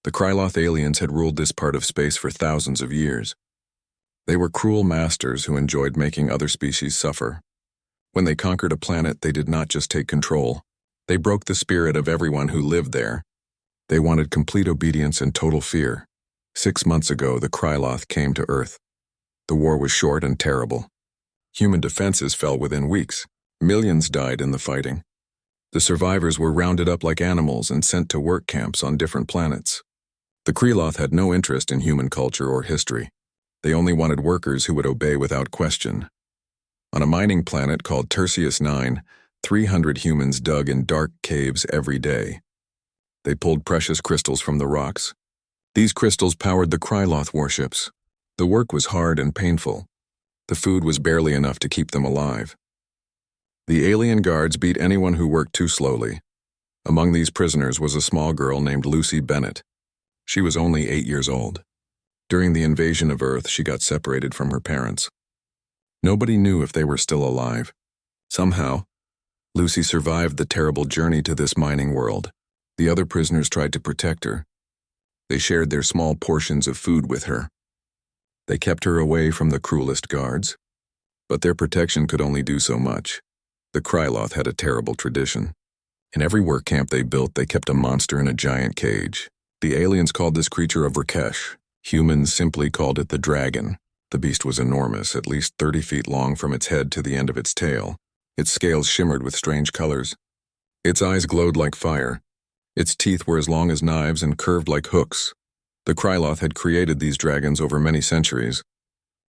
The Kryloth aliens had ruled this part of space for thousands of years. They were cruel masters who enjoyed making other species suffer. When they conquered a planet, they did not just take control. They broke the spirit of everyone who lived there. They wanted complete obedience and total fear. 6 months ago, the Kryloth came to Earth. The war was short and terrible. Human defenses fell within weeks. Millions died in the fighting. The survivors were rounded up like animals and sent to work camps on different planets. The Kryloth had no interest in human culture or history. They only wanted workers who would obey without question. On a mining planet called Tertius 9, 300 humans dug in dark caves every day. They pulled precious crystals from the rocks. These crystals powered the Kryloth warships. The work was hard and painful. The food was barely enough to keep them alive. The alien guards beat anyone who worked too slowly. Among these prisoners was a small girl named Lucy Bennett. She was only 8 years old. During the invasion of Earth, she got separated from her parents. Nobody knew if they were still alive. Somehow, Lucy survived the terrible journey to this mining world. The other prisoners tried to protect her. They shared their small portions of food with her. They kept her away from the cruelest guards. But their protection could only do so much. The Kryloth had a terrible tradition. In every work camp they built, they kept a monster in a giant cage. The aliens called this creature a Vrakesh. Humans simply called it the dragon. The beast was enormous, at least 30 feet long from its head to the end of its tail. Its scales shimmered with strange colors. Its eyes glowed like fire. Its teeth were as long as knives and curved like hooks. The Kryloth had created these dragons over many centuries.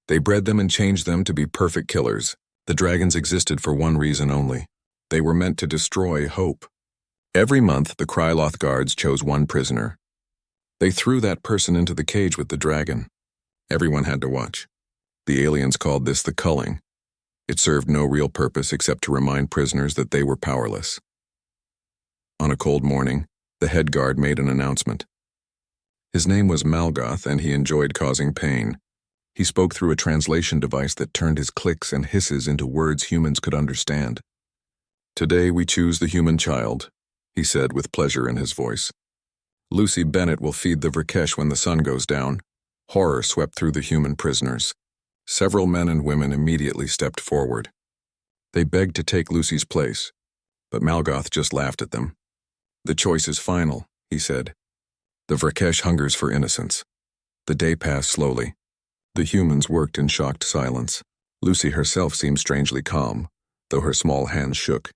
They bred them and changed them to be perfect killers. The dragons existed for one reason only. They were meant to destroy hope. Every month, the Kryloth guards chose one prisoner. They threw that person into the cage with the dragon. Everyone had to watch. The aliens called this the culling. It served no real purpose except to remind prisoners that they were powerless. On a cold morning, the head guard made an announcement. His name was Malgoth, and he enjoyed causing pain. He spoke through a translation device that turned his clicks and hisses into words humans could understand. "Today we choose the human child," he said with pleasure in his voice. "Lucy Bennett will feed the Vrakesh when the sun goes down." Horror swept through the human prisoners. Several men and women immediately stepped forward. They begged to take Lucy's place, but Malgoth just laughed at them. "The choice is final," he said. "The Vrakesh hungers for innocence." The day passed slowly. The humans worked in shocked silence. Lucy herself seemed strangely calm, though her small hands shook.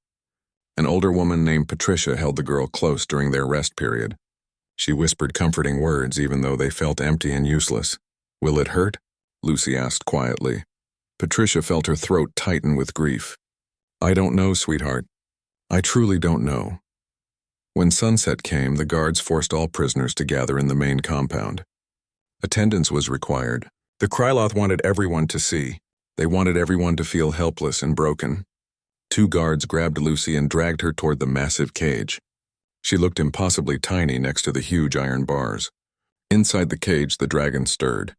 An older woman named Patricia held the girl close during their rest period. She whispered comforting words even though they felt empty and useless. "Will it hurt?" Lucy asked quietly. Patricia felt her throat tighten with grief. "I don't know, sweetheart. I truly don't know." When sunset came, the guards forced all prisoners to gather in the main compound. Attendance was required. The Kryloth wanted everyone to see. They wanted everyone to feel helpless and broken. 2 guards grabbed Lucy and dragged her toward the massive cage. She looked impossibly tiny next to the huge iron bars. Inside the cage, the dragon stirred.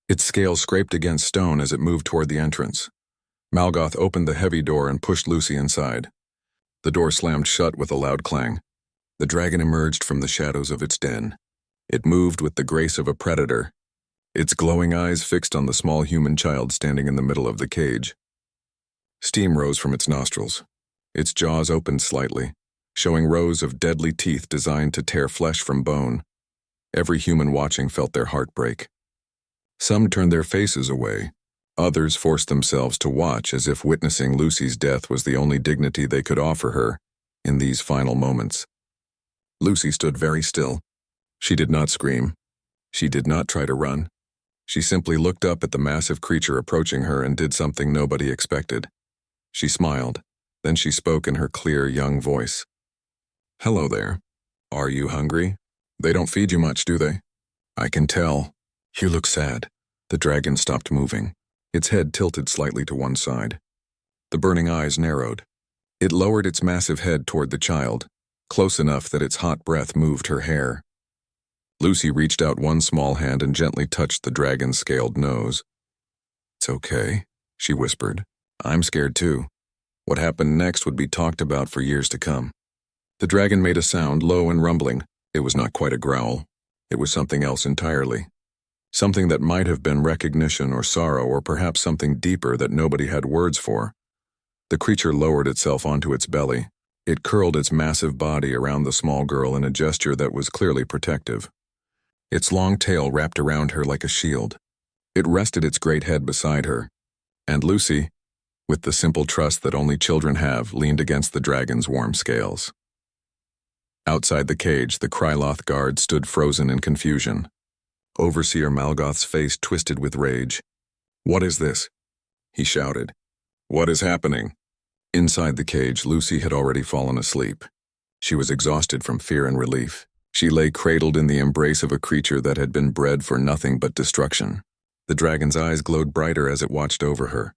Its scales scraped against stone as it moved toward the entrance. Malgoth opened the heavy door and pushed Lucy inside. The door slammed shut with a loud clang. The dragon emerged from the shadows of its den. It moved with the grace of a predator, its glowing eyes fixed on the small human child standing in the middle of the cage. Steam rose from its nostrils. Its jaws opened slightly, showing rows of deadly teeth designed to tear flesh from bone. Every human watching felt their heart break. Some turned their faces away. Others forced themselves to watch as if witnessing Lucy's death was the only dignity they could offer her in these final moments. Lucy stood very still. She did not scream. She did not try to run. She simply looked up at the massive creature approaching her and did something nobody expected. She smiled. Then she spoke in her clear, young voice. "Hello there. Are you hungry? They don't feed you much, do they?" "I can tell. You look sad." The dragon stopped moving. Its head tilted slightly to one side. The burning eyes narrowed. It lowered its massive head toward the child, close enough that its hot breath moved her hair. Lucy reached out one small hand and gently touched the dragon's scaled nose. "It's okay," she whispered. "I'm scared too." What happened next would be talked about for years to come. The dragon made a sound, low and rumbling. It was not quite a growl. It was something else entirely. Something that might have been recognition or sorrow, or perhaps something deeper that nobody had words for. The creature lowered itself onto its belly. It curled its massive body around the small girl in a gesture that was clearly protective. Its long tail wrapped around her like a shield. It rested its great head beside her, and Lucy, with the simple trust that only children have, leaned against the dragon's warm scales. Outside the cage, the Kryloth guard stood frozen in confusion. Overseer Malgoth's face twisted with rage. "What is this?" he shouted. "What is happening?" Inside the cage, Lucy had already fallen asleep. She was exhausted from fear and relief. She lay cradled in the embrace of a creature that had been bred for nothing but destruction. The dragon's eyes glowed brighter as it watched over her.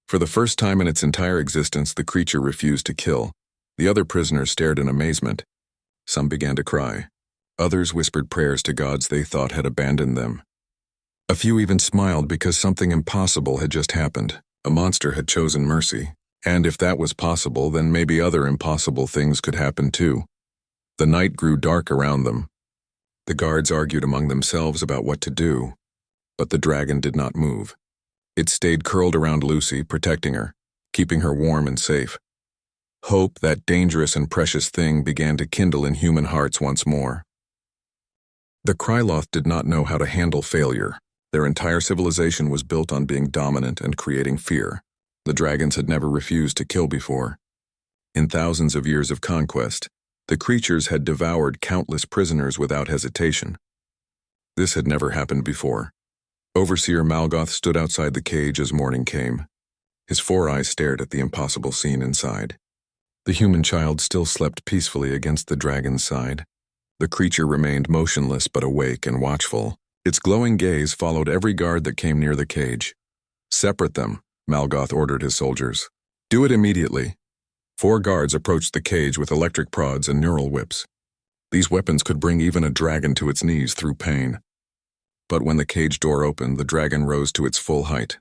For the first time in its entire existence, the creature refused to kill. The other prisoners stared in amazement. Some began to cry. Others whispered prayers to gods they thought had abandoned them. A few even smiled because something impossible had just happened. A monster had chosen mercy. And if that was possible, then maybe other impossible things could happen too. The night grew dark around them. The guards argued among themselves about what to do, but the dragon did not move. It stayed curled around Lucy, protecting her, keeping her warm and safe. Hope, that dangerous and precious thing, began to kindle in human hearts once more. The Kryloth did not know how to handle failure. Their entire civilization was built on being dominant and creating fear. The dragons had never refused to kill before. In thousands of years of conquest, the creatures had devoured countless prisoners without hesitation. This had never happened before. Overseer Malgoth stood outside the cage as morning came. His 4 eyes stared at the impossible scene inside. The human child still slept peacefully against the dragon's side. The creature remained motionless but awake and watchful. Its glowing gaze followed every guard that came near the cage. "Separate them," Malgoth ordered his soldiers. "Do it immediately." 4 guards approached the cage with electric prods and neural whips. These weapons could bring even a dragon to its knees through pain. But when the cage door opened, the dragon rose to its full height.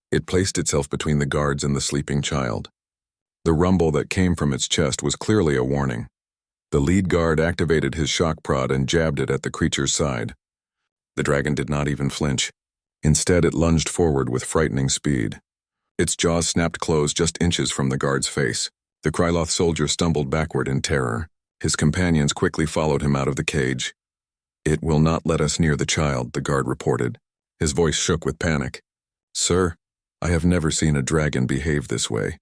It placed itself between the guards and the sleeping child. The rumble that came from its chest was clearly a warning. The lead guard activated his shock prod and jabbed it at the creature's side. The dragon did not even flinch. Instead, it lunged forward with frightening speed. Its jaws snapped closed just inches from the guard's face. The Kryloth soldier stumbled backward in terror. His companions quickly followed him out of the cage. "It will not let us near the child," the guard reported. His voice shook with panic. "Sir, I have never seen a dragon behave this way."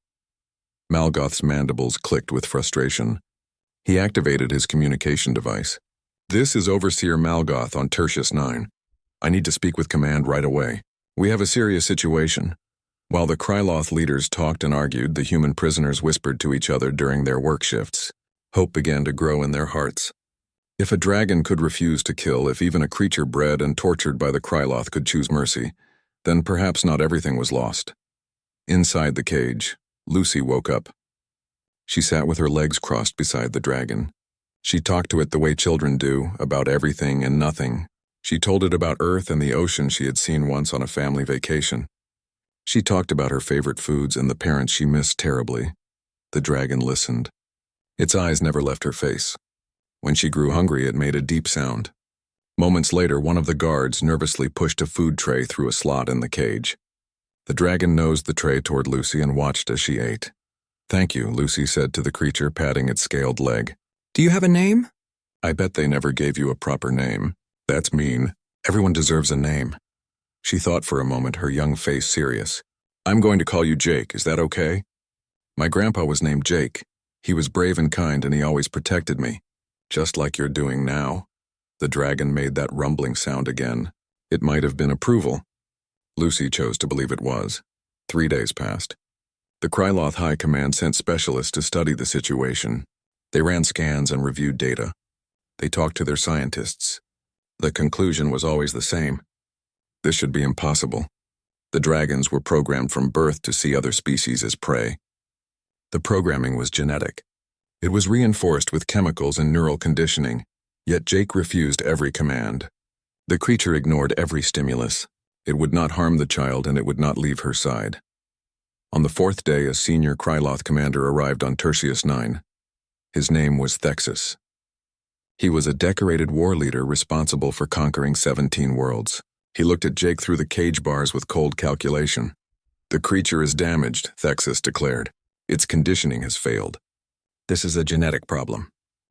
Malgoth's mandibles clicked with frustration. He activated his communication device. "This is Overseer Malgoth on Tertius 9. I need to speak with command right away. We have a serious situation." While the Kryloth leaders talked and argued, the human prisoners whispered to each other during their work shifts. Hope began to grow in their hearts. If a dragon could refuse to kill, if even a creature bred and tortured by the Kryloth could choose mercy, then perhaps not everything was lost. Inside the cage, Lucy woke up. She sat with her legs crossed beside the dragon. She talked to it the way children do, about everything and nothing. She told it about Earth and the ocean she had seen once on a family vacation. She talked about her favorite foods and the parents she missed terribly. The dragon listened. Its eyes never left her face. When she grew hungry, it made a deep sound. Moments later, one of the guards nervously pushed a food tray through a slot in the cage. The dragon nosed the tray toward Lucy and watched as she ate. "Thank you," Lucy said to the creature, patting its scaled leg. "Do you have a name?" "I bet they never gave you a proper name." "That's mean. Everyone deserves a name." She thought for a moment, her young face serious. "I'm going to call you Jake, is that okay?" "My grandpa was named Jake. He was brave and kind, and he always protected me. Just like you're doing now." The dragon made that rumbling sound again. It might have been approval. Lucy chose to believe it was. 3 days passed. The Kryloth High Command sent specialists to study the situation. They ran scans and reviewed data. They talked to their scientists. The conclusion was always the same. This should be impossible. The dragons were programmed from birth to see other species as prey. The programming was genetic. It was reinforced with chemicals and neural conditioning, yet Jake refused every command. The creature ignored every stimulus. It would not harm the child, and it would not leave her side. On the 4th day, a senior Kryloth commander arrived on Tertius 9. His name was Thexus. He was a decorated war leader responsible for conquering 17 worlds. He looked at Jake through the cage bars with cold calculation. "The creature is damaged," Thexus declared. "Its conditioning has failed. This is a genetic problem.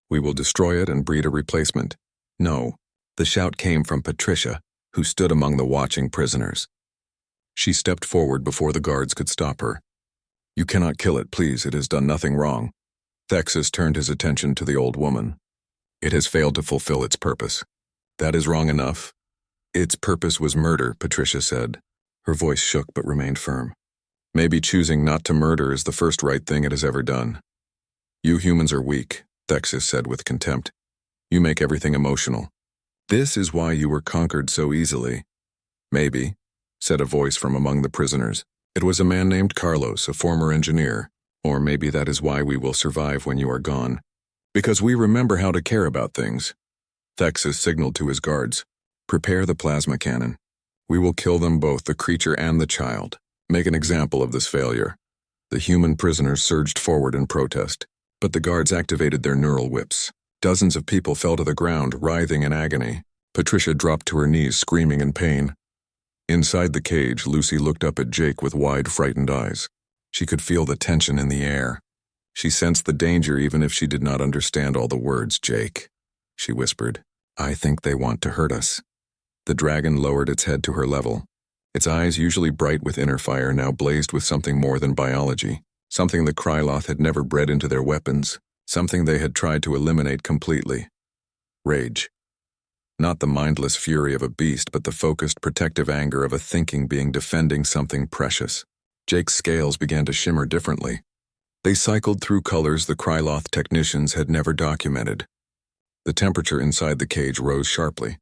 We will destroy it and breed a replacement." "No." The shout came from Patricia, who stood among the watching prisoners. She stepped forward before the guards could stop her. "You cannot kill it, please. It has done nothing wrong." Thexus turned his attention to the old woman. "It has failed to fulfill its purpose. That is wrong enough." "Its purpose was murder," Patricia said. Her voice shook but remained firm. "Maybe choosing not to murder is the first right thing it has ever done." "You humans are weak," Thexus said with contempt. "You make everything emotional. This is why you were conquered so easily." "Maybe," said a voice from among the prisoners. "It was a man named Carlos, a former engineer. Or maybe that is why we will survive when you are gone. Because we remember how to care about things." Thexus signaled to his guards. "Prepare the plasma cannon. We will kill them both, the creature and the child. Make an example of this failure." The human prisoners surged forward in protest, but the guards activated their neural whips. Dozens of people fell to the ground, writhing in agony. Patricia dropped to her knees, screaming in pain. Inside the cage, Lucy looked up at Jake with wide, frightened eyes. She could feel the tension in the air. She sensed the danger even if she did not understand all the words. "Jake," she whispered, "I think they want to hurt us." The dragon lowered its head to her level. Its eyes, usually bright with inner fire, now blazed with something more than biology, something the Kryloth had never bred into their weapons, something they had tried to eliminate completely. Rage. Not the mindless fury of a beast, but the focused, protective anger of a thinking being defending something precious. Jake's scales began to shimmer differently. They cycled through colors the Kryloth technicians had never documented. The temperature inside the cage rose sharply.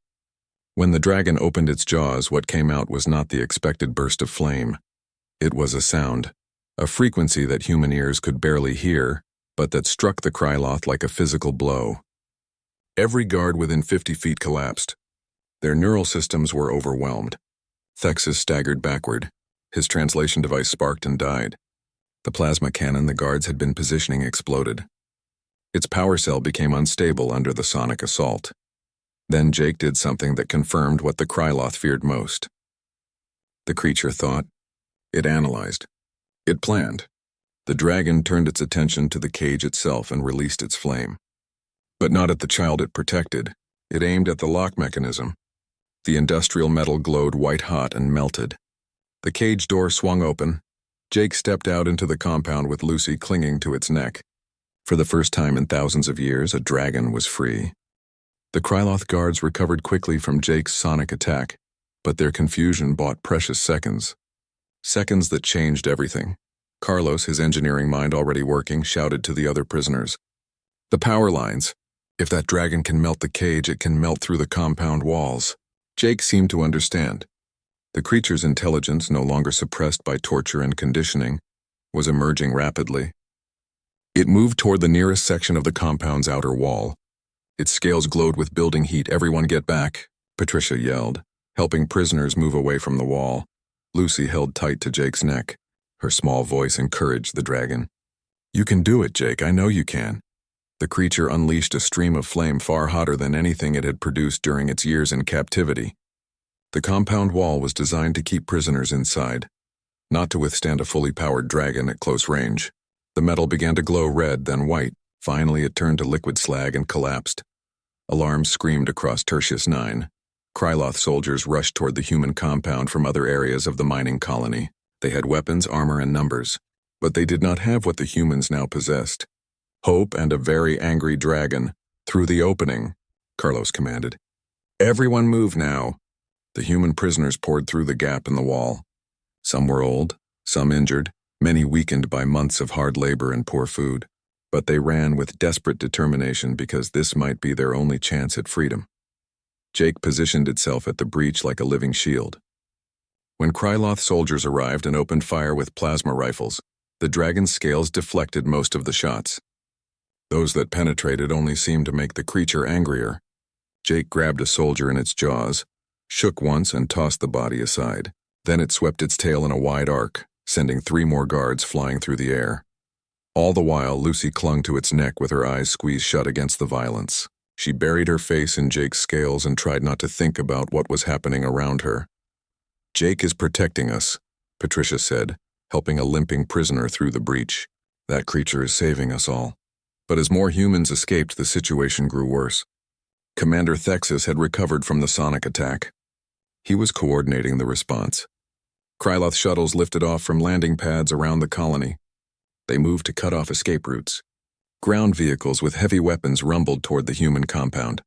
When the dragon opened its jaws, what came out was not the expected burst of flame. It was a sound, a frequency that human ears could barely hear, but that struck the Kryloth like a physical blow. Every guard within 50 feet collapsed. Their neural systems were overwhelmed. Thexus staggered backward. His translation device sparked and died. The plasma cannon the guards had been positioning exploded. Its power cell became unstable under the sonic assault. Then Jake did something that confirmed what the Kryloth feared most. The creature thought. It analyzed. It planned. The dragon turned its attention to the cage itself and released its flame. But not at the child it protected. It aimed at the lock mechanism. The industrial metal glowed white-hot and melted. The cage door swung open. Jake stepped out into the compound with Lucy clinging to its neck. For the first time in thousands of years, a dragon was free. The Kryloth guards recovered quickly from Jake's sonic attack, but their confusion bought precious seconds. Seconds that changed everything. Carlos, his engineering mind already working, shouted to the other prisoners. "The power lines. If that dragon can melt the cage, it can melt through the compound walls." Jake seemed to understand. The creature's intelligence, no longer suppressed by torture and conditioning, was emerging rapidly. It moved toward the nearest section of the compound's outer wall. Its scales glowed with building heat. "Everyone get back," Patricia yelled, helping prisoners move away from the wall. Lucy held tight to Jake's neck. Her small voice encouraged the dragon. "You can do it, Jake. I know you can." The creature unleashed a stream of flame far hotter than anything it had produced during its years in captivity. The compound wall was designed to keep prisoners inside, not to withstand a fully powered dragon at close range. The metal began to glow red, then white. Finally, it turned to liquid slag and collapsed. Alarms screamed across Tertius 9. Kryloth soldiers rushed toward the human compound from other areas of the mining colony. They had weapons, armor, and numbers, but they did not have what the humans now possessed. "Hope and a very angry dragon. Through the opening," Carlos commanded. "Everyone move now." The human prisoners poured through the gap in the wall. Some were old, some injured, many weakened by months of hard labor and poor food. But they ran with desperate determination because this might be their only chance at freedom. Jake positioned itself at the breach like a living shield. When Kryloth soldiers arrived and opened fire with plasma rifles, the dragon's scales deflected most of the shots. Those that penetrated only seemed to make the creature angrier. Jake grabbed a soldier in its jaws, shook once and tossed the body aside. Then it swept its tail in a wide arc, sending 3 more guards flying through the air. All the while, Lucy clung to its neck with her eyes squeezed shut against the violence. She buried her face in Jake's scales and tried not to think about what was happening around her. "Jake is protecting us," Patricia said, helping a limping prisoner through the breach. "That creature is saving us all." But as more humans escaped, the situation grew worse. Commander Thexus had recovered from the sonic attack. He was coordinating the response. Kryloth shuttles lifted off from landing pads around the colony. They moved to cut off escape routes. Ground vehicles with heavy weapons rumbled toward the human compound.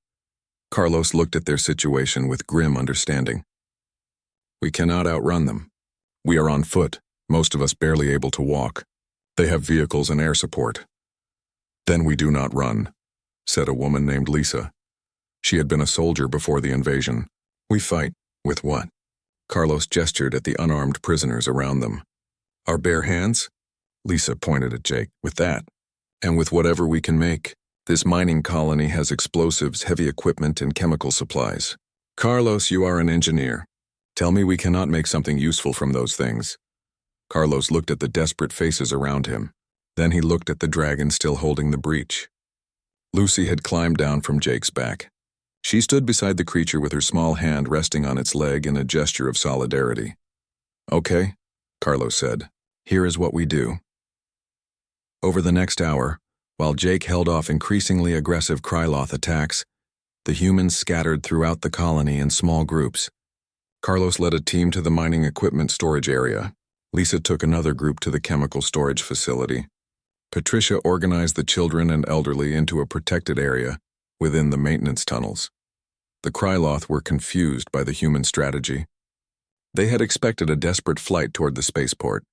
Carlos looked at their situation with grim understanding. "We cannot outrun them. We are on foot, most of us barely able to walk. They have vehicles and air support." "Then we do not run," said a woman named Lisa. She had been a soldier before the invasion. "We fight. With what?" Carlos gestured at the unarmed prisoners around them. "Our bare hands?" Lisa pointed at Jake. "With that. And with whatever we can make. This mining colony has explosives, heavy equipment, and chemical supplies. Carlos, you are an engineer. Tell me we cannot make something useful from those things." Carlos looked at the desperate faces around him. Then he looked at the dragon still holding the breach. Lucy had climbed down from Jake's back. She stood beside the creature with her small hand resting on its leg in a gesture of solidarity. "Okay," Carlos said. "Here is what we do." Over the next hour, while Jake held off increasingly aggressive Kryloth attacks, the humans scattered throughout the colony in small groups. Carlos led a team to the mining equipment storage area. Lisa took another group to the chemical storage facility. Patricia organized the children and elderly into a protected area within the maintenance tunnels. The Kryloth were confused by the human strategy. They had expected a desperate flight toward the spaceport.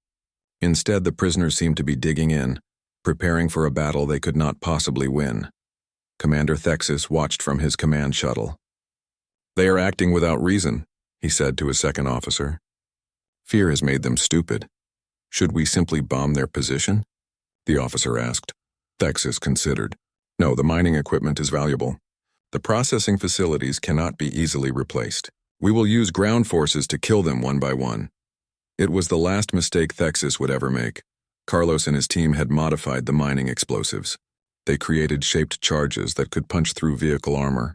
Instead, the prisoners seemed to be digging in, preparing for a battle they could not possibly win. Commander Thexus watched from his command shuttle. "They are acting without reason," he said to his second officer. "Fear has made them stupid. Should we simply bomb their position?" the officer asked. Thexus considered. "No, the mining equipment is valuable. The processing facilities cannot be easily replaced. We will use ground forces to kill them one by one." It was the last mistake Thexus would ever make. Carlos and his team had modified the mining explosives. They created shaped charges that could punch through vehicle armor.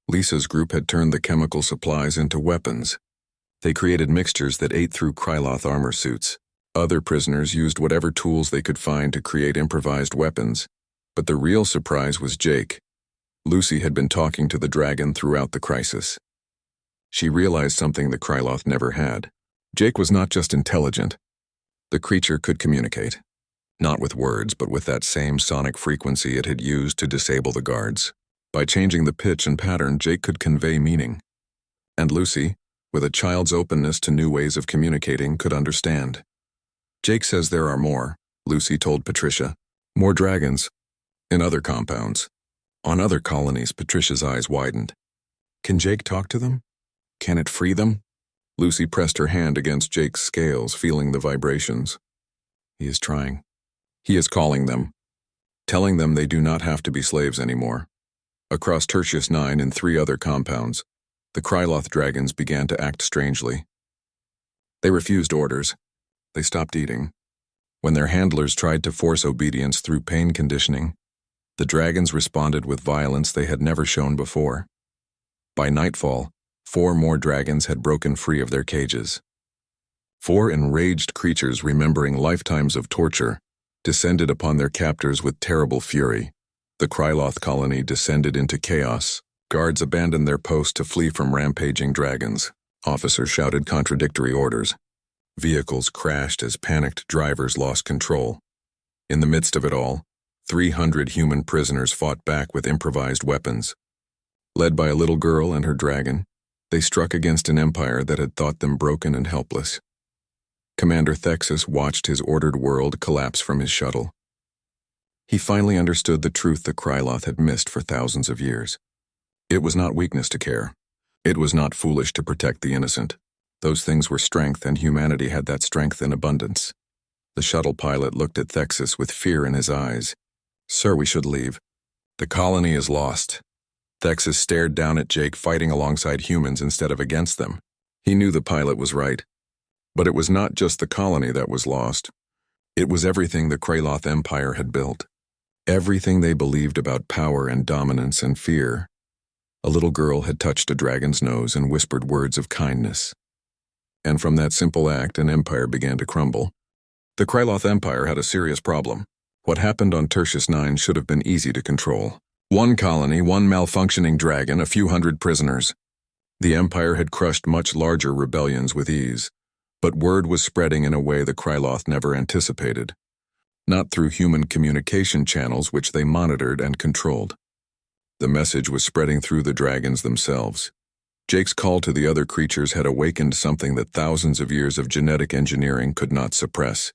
Lisa's group had turned the chemical supplies into weapons. They created mixtures that ate through Kryloth armor suits. Other prisoners used whatever tools they could find to create improvised weapons. But the real surprise was Jake. Lucy had been talking to the dragon throughout the crisis. She realized something the Kryloth never had. Jake was not just intelligent. The creature could communicate. Not with words, but with that same sonic frequency it had used to disable the guards. By changing the pitch and pattern, Jake could convey meaning. And Lucy, with a child's openness to new ways of communicating, could understand. "Jake says there are more," Lucy told Patricia. "More dragons. In other compounds. On other colonies." Patricia's eyes widened. "Can Jake talk to them? Can it free them?" Lucy pressed her hand against Jake's scales, feeling the vibrations. "He is trying. He is calling them. Telling them they do not have to be slaves anymore." Across Tertius 9 and 3 other compounds, the Kryloth dragons began to act strangely. They refused orders. They stopped eating. When their handlers tried to force obedience through pain conditioning, the dragons responded with violence they had never shown before. By nightfall, 4 more dragons had broken free of their cages. 4 enraged creatures, remembering lifetimes of torture, descended upon their captors with terrible fury. The Kryloth colony descended into chaos. Guards abandoned their post to flee from rampaging dragons. Officers shouted contradictory orders. Vehicles crashed as panicked drivers lost control. In the midst of it all, 300 human prisoners fought back with improvised weapons. Led by a little girl and her dragon, they struck against an empire that had thought them broken and helpless. Commander Thexus watched his ordered world collapse from his shuttle. He finally understood the truth the Kryloth had missed for thousands of years. It was not weakness to care. It was not foolish to protect the innocent. Those things were strength, and humanity had that strength in abundance. The shuttle pilot looked at Thexus with fear in his eyes. "Sir, we should leave. The colony is lost." Thexus stared down at Jake, fighting alongside humans instead of against them. He knew the pilot was right. But it was not just the colony that was lost. It was everything the Kryloth Empire had built. Everything they believed about power and dominance and fear. A little girl had touched a dragon's nose and whispered words of kindness. And from that simple act, an empire began to crumble. The Kryloth Empire had a serious problem. What happened on Tertius 9 should have been easy to control. One colony, one malfunctioning dragon, a few hundred prisoners. The Empire had crushed much larger rebellions with ease, but word was spreading in a way the Kryloth never anticipated. Not through human communication channels which they monitored and controlled. The message was spreading through the dragons themselves. Jake's call to the other creatures had awakened something that thousands of years of genetic engineering could not suppress.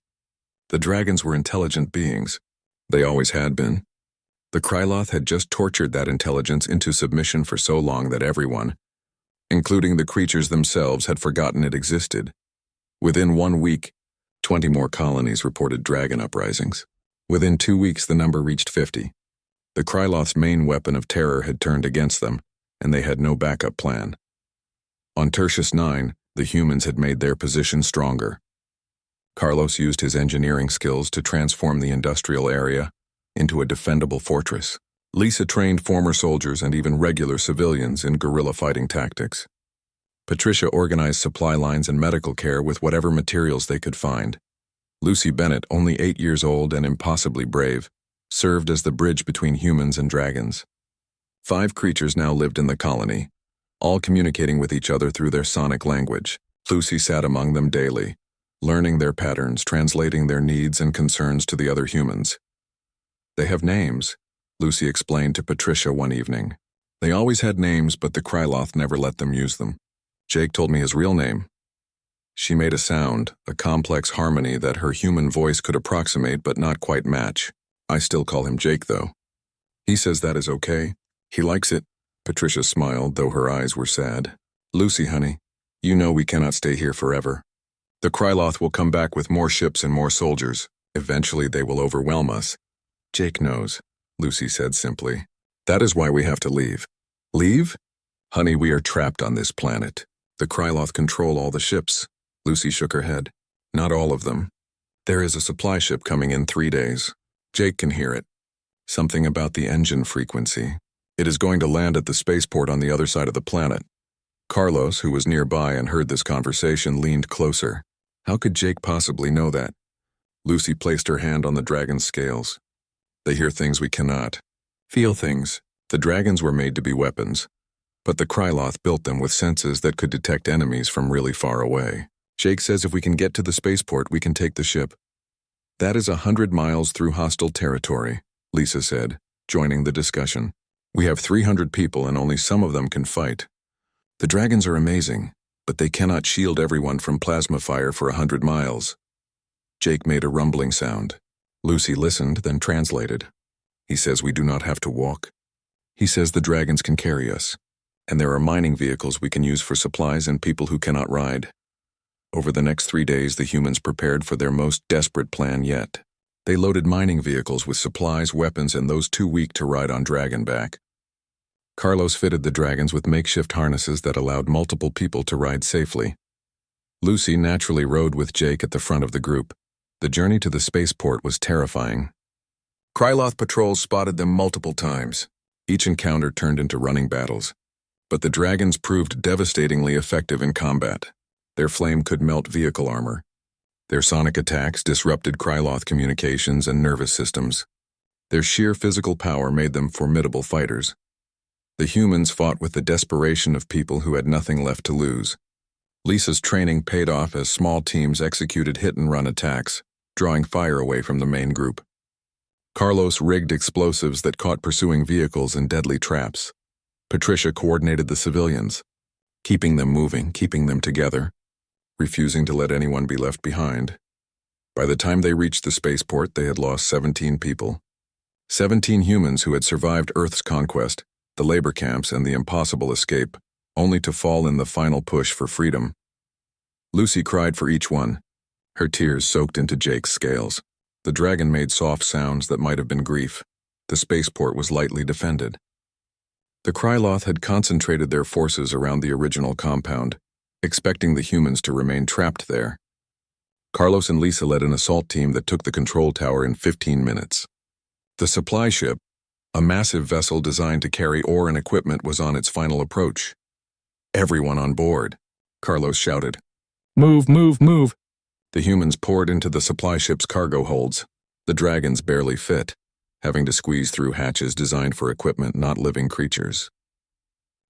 The dragons were intelligent beings. They always had been. The Kryloth had just tortured that intelligence into submission for so long that everyone, including the creatures themselves, had forgotten it existed. Within 1 week, 20 more colonies reported dragon uprisings. Within 2 weeks, the number reached 50. The Kryloth's main weapon of terror had turned against them, and they had no backup plan. On Tertius 9, the humans had made their position stronger. Carlos used his engineering skills to transform the industrial area into a defendable fortress. Lisa trained former soldiers and even regular civilians in guerrilla fighting tactics. Patricia organized supply lines and medical care with whatever materials they could find. Lucy Bennett, only 8 years old and impossibly brave, served as the bridge between humans and dragons. 5 creatures now lived in the colony, all communicating with each other through their sonic language. Lucy sat among them daily, learning their patterns, translating their needs and concerns to the other humans. They have names, Lucy explained to Patricia one evening. They always had names, but the Kryloth never let them use them. Jake told me his real name. She made a sound, a complex harmony that her human voice could approximate but not quite match. I still call him Jake, though. He says that is okay. He likes it. Patricia smiled, though her eyes were sad. Lucy, honey, you know we cannot stay here forever. The Kryloth will come back with more ships and more soldiers. Eventually they will overwhelm us. Jake knows, Lucy said simply. That is why we have to leave. Leave? Honey, we are trapped on this planet. The Kryloth control all the ships. Lucy shook her head. Not all of them. There is a supply ship coming in 3 days. Jake can hear it. Something about the engine frequency. It is going to land at the spaceport on the other side of the planet. Carlos, who was nearby and heard this conversation, leaned closer. How could Jake possibly know that? Lucy placed her hand on the dragon's scales. They hear things we cannot. Feel things. The dragons were made to be weapons, but the Kryloth built them with senses that could detect enemies from really far away. Jake says if we can get to the spaceport, we can take the ship. That is 100 miles through hostile territory, Lisa said, joining the discussion. We have 300 people and only some of them can fight. The dragons are amazing, but they cannot shield everyone from plasma fire for 100 miles. Jake made a rumbling sound. Lucy listened, then translated. He says we do not have to walk. He says the dragons can carry us, and there are mining vehicles we can use for supplies and people who cannot ride. Over the next 3 days, the humans prepared for their most desperate plan yet. They loaded mining vehicles with supplies, weapons, and those too weak to ride on dragonback. Carlos fitted the dragons with makeshift harnesses that allowed multiple people to ride safely. Lucy naturally rode with Jake at the front of the group. The journey to the spaceport was terrifying. Kryloth patrols spotted them multiple times. Each encounter turned into running battles. But the dragons proved devastatingly effective in combat. Their flame could melt vehicle armor. Their sonic attacks disrupted Kryloth communications and nervous systems. Their sheer physical power made them formidable fighters. The humans fought with the desperation of people who had nothing left to lose. Lisa's training paid off as small teams executed hit-and-run attacks, drawing fire away from the main group. Carlos rigged explosives that caught pursuing vehicles in deadly traps. Patricia coordinated the civilians, keeping them moving, keeping them together, refusing to let anyone be left behind. By the time they reached the spaceport, they had lost 17 people. 17 humans who had survived Earth's conquest, the labor camps, and the impossible escape, only to fall in the final push for freedom. Lucy cried for each one. Her tears soaked into Jake's scales. The dragon made soft sounds that might have been grief. The spaceport was lightly defended. The Kryloth had concentrated their forces around the original compound, expecting the humans to remain trapped there. Carlos and Lisa led an assault team that took the control tower in 15 minutes. The supply ship, a massive vessel designed to carry ore and equipment, was on its final approach. "Everyone on board," Carlos shouted. Move, move, move. The humans poured into the supply ship's cargo holds. The dragons barely fit, having to squeeze through hatches designed for equipment, not living creatures.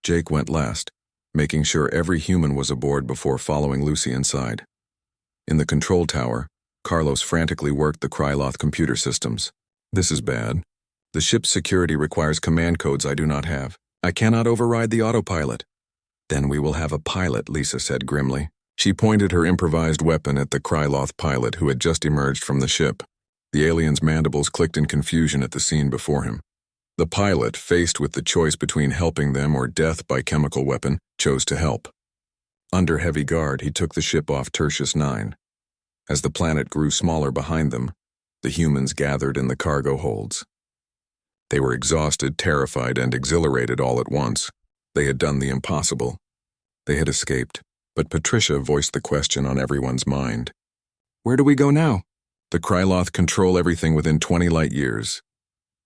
Jake went last, making sure every human was aboard before following Lucy inside. In the control tower, Carlos frantically worked the Kryloth computer systems. "This is bad. The ship's security requires command codes I do not have. I cannot override the autopilot." "Then we will have a pilot," Lisa said grimly. She pointed her improvised weapon at the Kryloth pilot who had just emerged from the ship. The alien's mandibles clicked in confusion at the scene before him. The pilot, faced with the choice between helping them or death by chemical weapon, chose to help. Under heavy guard, he took the ship off Tertius 9. As the planet grew smaller behind them, the humans gathered in the cargo holds. They were exhausted, terrified, and exhilarated all at once. They had done the impossible. They had escaped, but Patricia voiced the question on everyone's mind. "Where do we go now?" "The Kryloth control everything within 20 light years."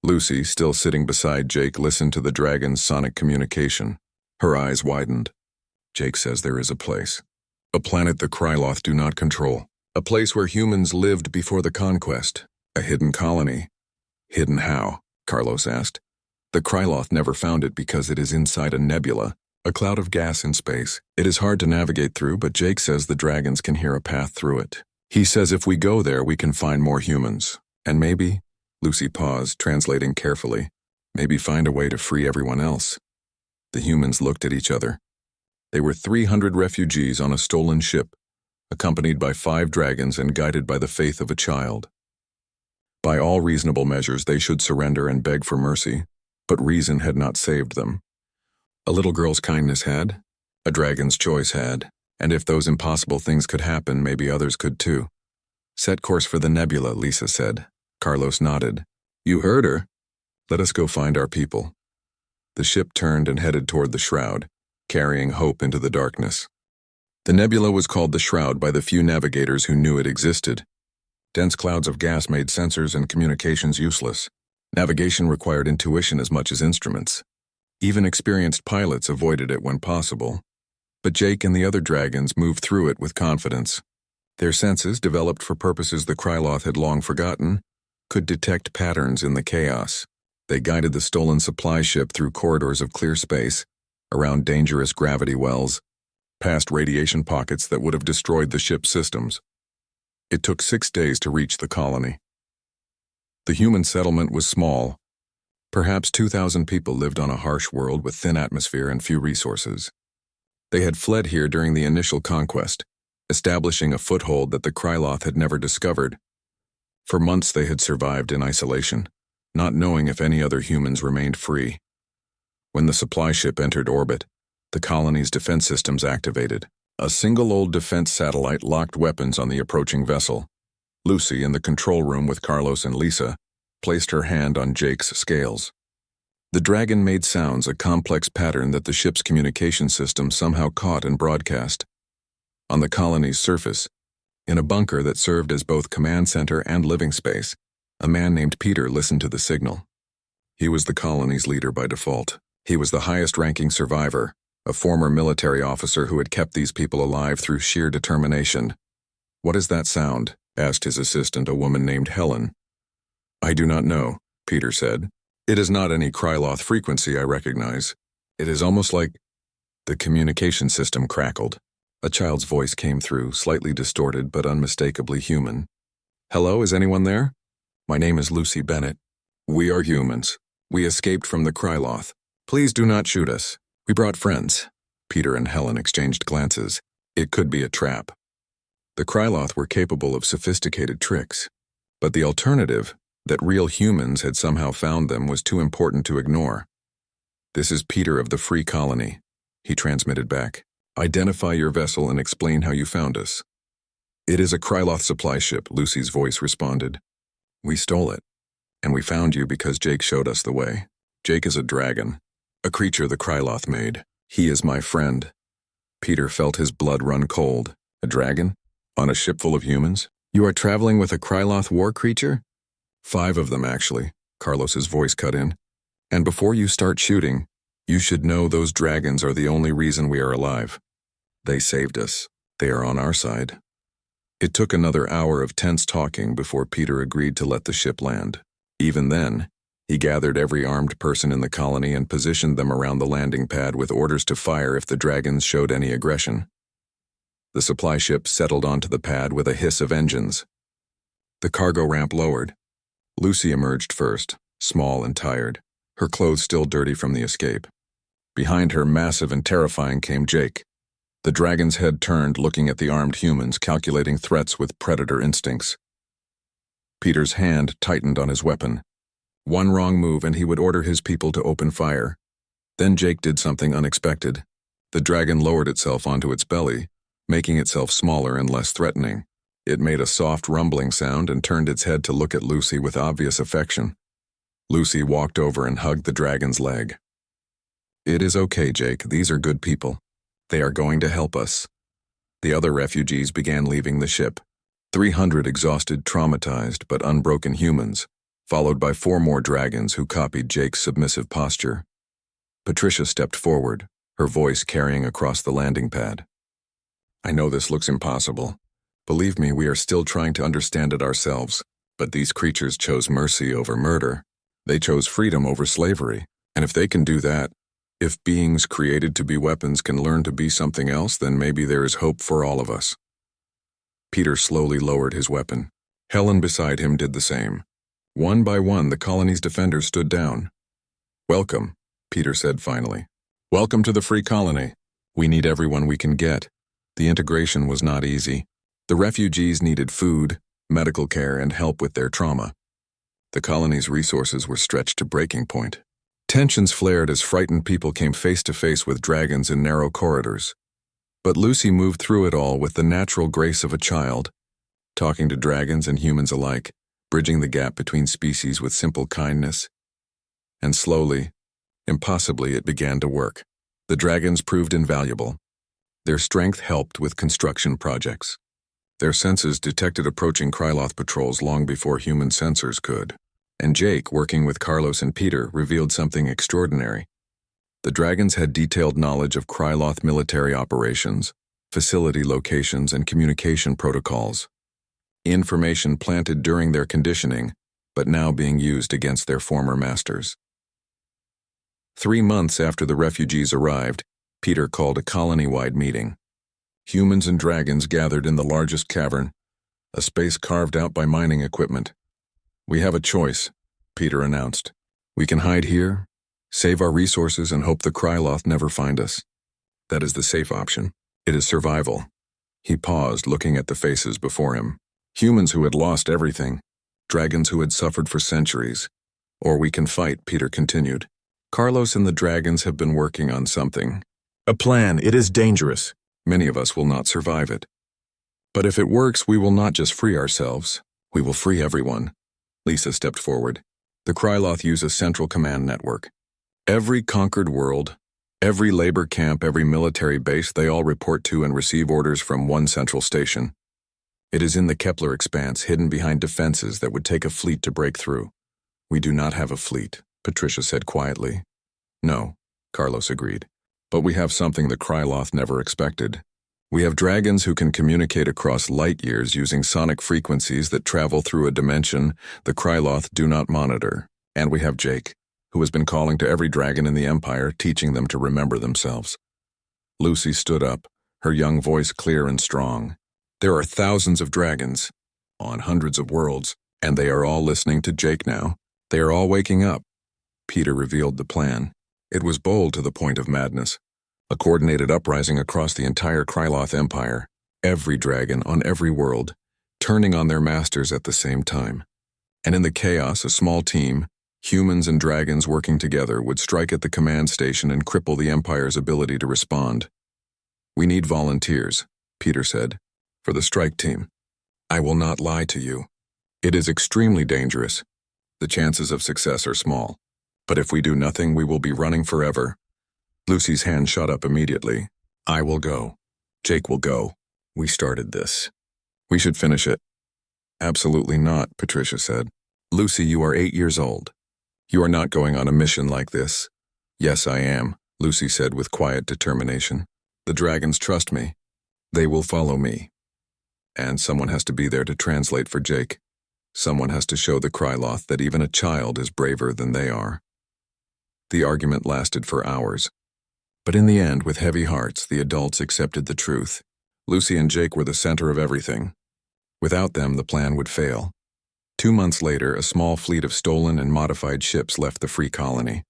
Lucy, still sitting beside Jake, listened to the dragon's sonic communication. Her eyes widened. "Jake says there is a place. A planet the Kryloth do not control. A place where humans lived before the conquest. A hidden colony." "Hidden how?" Carlos asked. "The Kryloth never found it because it is inside a nebula, a cloud of gas in space. It is hard to navigate through, but Jake says the dragons can hear a path through it. He says if we go there, we can find more humans. And maybe," Lucy paused, translating carefully, "maybe find a way to free everyone else." The humans looked at each other. They were 300 refugees on a stolen ship, accompanied by 5 dragons and guided by the faith of a child. By all reasonable measures, they should surrender and beg for mercy, but reason had not saved them. A little girl's kindness had, a dragon's choice had, and if those impossible things could happen, maybe others could too. "Set course for the nebula," Lisa said. Carlos nodded. "You heard her. Let us go find our people." The ship turned and headed toward the shroud, carrying hope into the darkness. The nebula was called the Shroud by the few navigators who knew it existed. Dense clouds of gas made sensors and communications useless. Navigation required intuition as much as instruments. Even experienced pilots avoided it when possible. But Jake and the other dragons moved through it with confidence. Their senses, developed for purposes the Kryloth had long forgotten, could detect patterns in the chaos. They guided the stolen supply ship through corridors of clear space, around dangerous gravity wells, past radiation pockets that would have destroyed the ship's systems. It took 6 days to reach the colony. The human settlement was small. Perhaps 2,000 people lived on a harsh world with thin atmosphere and few resources. They had fled here during the initial conquest, establishing a foothold that the Kryloth had never discovered. For months they had survived in isolation, not knowing if any other humans remained free. When the supply ship entered orbit, the colony's defense systems activated. A single old defense satellite locked weapons on the approaching vessel. Lucy, in the control room with Carlos and Lisa, placed her hand on Jake's scales. The dragon made sounds, a complex pattern that the ship's communication system somehow caught and broadcast. On the colony's surface, in a bunker that served as both command center and living space, a man named Peter listened to the signal. He was the colony's leader by default. He was the highest-ranking survivor, a former military officer who had kept these people alive through sheer determination. "What is that sound?" asked his assistant, a woman named Helen. "I do not know," Peter said. "It is not any Kryloth frequency I recognize. It is almost like—" The communication system crackled. A child's voice came through, slightly distorted but unmistakably human. "Hello, is anyone there? My name is Lucy Bennett. We are humans. We escaped from the Kryloth. Please do not shoot us. We brought friends." Peter and Helen exchanged glances. It could be a trap. The Kryloth were capable of sophisticated tricks, but the alternative, that real humans had somehow found them, was too important to ignore. "This is Peter of the Free Colony," he transmitted back. "Identify your vessel and explain how you found us." "It is a Kryloth supply ship," Lucy's voice responded. "We stole it, and we found you because Jake showed us the way. Jake is a dragon, a creature the Kryloth made. He is my friend." Peter felt his blood run cold. "A dragon? On a ship full of humans? You are traveling with a Kryloth war creature?" "5 of them, actually. Carlos's voice cut in. "And before you start shooting, you should know those dragons are the only reason we are alive. They saved us. They are on our side." It took another hour of tense talking before Peter agreed to let the ship land. Even then, he gathered every armed person in the colony and positioned them around the landing pad with orders to fire if the dragons showed any aggression. The supply ship settled onto the pad with a hiss of engines. The cargo ramp lowered. Lucy emerged first, small and tired, her clothes still dirty from the escape. Behind her, massive and terrifying, came Jake. The dragon's head turned, looking at the armed humans, calculating threats with predator instincts. Peter's hand tightened on his weapon. One wrong move and he would order his people to open fire. Then Jake did something unexpected. The dragon lowered itself onto its belly, making itself smaller and less threatening. It made a soft rumbling sound and turned its head to look at Lucy with obvious affection. Lucy walked over and hugged the dragon's leg. "It is okay, Jake. These are good people. They are going to help us." The other refugees began leaving the ship. 300 exhausted, traumatized, but unbroken humans, followed by 4 more dragons who copied Jake's submissive posture. Patricia stepped forward, her voice carrying across the landing pad. "I know this looks impossible. Believe me, we are still trying to understand it ourselves, but these creatures chose mercy over murder. They chose freedom over slavery, and if they can do that, if beings created to be weapons can learn to be something else, then maybe there is hope for all of us." Peter slowly lowered his weapon. Helen beside him did the same. One by one, the colony's defenders stood down. "Welcome," Peter said finally. "Welcome to the free colony. We need everyone we can get." The integration was not easy. The refugees needed food, medical care, and help with their trauma. The colony's resources were stretched to breaking point. Tensions flared as frightened people came face to face with dragons in narrow corridors. But Lucy moved through it all with the natural grace of a child, talking to dragons and humans alike, bridging the gap between species with simple kindness. And slowly, impossibly, it began to work. The dragons proved invaluable. Their strength helped with construction projects. Their senses detected approaching Kryloth patrols long before human sensors could. And Jake, working with Carlos and Peter, revealed something extraordinary. The dragons had detailed knowledge of Kryloth military operations, facility locations, and communication protocols. Information planted during their conditioning, but now being used against their former masters. 3 months after the refugees arrived, Peter called a colony-wide meeting. Humans and dragons gathered in the largest cavern, a space carved out by mining equipment. "We have a choice," Peter announced. "We can hide here, save our resources, and hope the Kryloth never find us. That is the safe option. It is survival." He paused, looking at the faces before him. Humans who had lost everything, dragons who had suffered for centuries. "Or we can fight," Peter continued. "Carlos and the dragons have been working on something. A plan. It is dangerous. Many of us will not survive it. But if it works, we will not just free ourselves. We will free everyone." Lisa stepped forward. "The Kryloth use a central command network. Every conquered world, every labor camp, every military base, they all report to and receive orders from one central station. It is in the Kepler expanse, hidden behind defenses that would take a fleet to break through." "We do not have a fleet," Patricia said quietly. "No," Carlos agreed. "But we have something the Kryloth never expected. We have dragons who can communicate across light years using sonic frequencies that travel through a dimension the Kryloth do not monitor. And we have Jake, who has been calling to every dragon in the Empire, teaching them to remember themselves." Lucy stood up, her young voice clear and strong. "There are thousands of dragons, on hundreds of worlds, and they are all listening to Jake now. They are all waking up." Peter revealed the plan. It was bold to the point of madness. A coordinated uprising across the entire Kryloth Empire, every dragon on every world, turning on their masters at the same time. And in the chaos, a small team, humans and dragons working together, would strike at the command station and cripple the Empire's ability to respond. "We need volunteers," Peter said, "for the strike team. I will not lie to you. It is extremely dangerous. The chances of success are small. But if we do nothing, we will be running forever." Lucy's hand shot up immediately. "I will go. Jake will go. We started this. We should finish it." "Absolutely not," Patricia said. "Lucy, you are 8 years old. You are not going on a mission like this. Yes, I am, Lucy said with quiet determination. The dragons trust me. They will follow me. And someone has to be there to translate for Jake. Someone has to show the Kryloth that even a child is braver than they are. The argument lasted for hours. But in the end, with heavy hearts, the adults accepted the truth. Lucy and Jake were the center of everything. Without them, the plan would fail. 2 months later, a small fleet of stolen and modified ships left the free colony.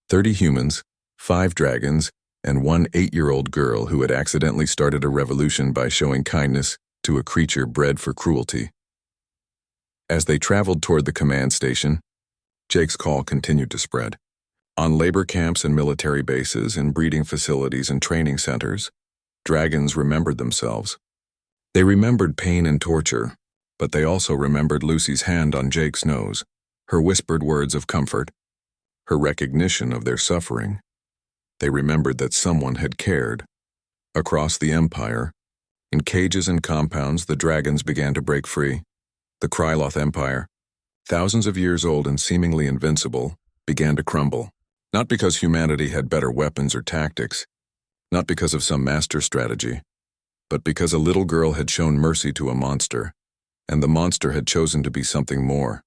30 humans, 5 dragons, and 1 8-year-old girl who had accidentally started a revolution by showing kindness to a creature bred for cruelty. As they traveled toward the command station, Jake's call continued to spread. On labor camps and military bases, in breeding facilities and training centers, dragons remembered themselves. They remembered pain and torture, but they also remembered Lucy's hand on Jake's nose, her whispered words of comfort, her recognition of their suffering. They remembered that someone had cared. Across the Empire, in cages and compounds, the dragons began to break free. The Kryloth Empire, thousands of years old and seemingly invincible, began to crumble. Not because humanity had better weapons or tactics, not because of some master strategy, but because a little girl had shown mercy to a monster, and the monster had chosen to be something more.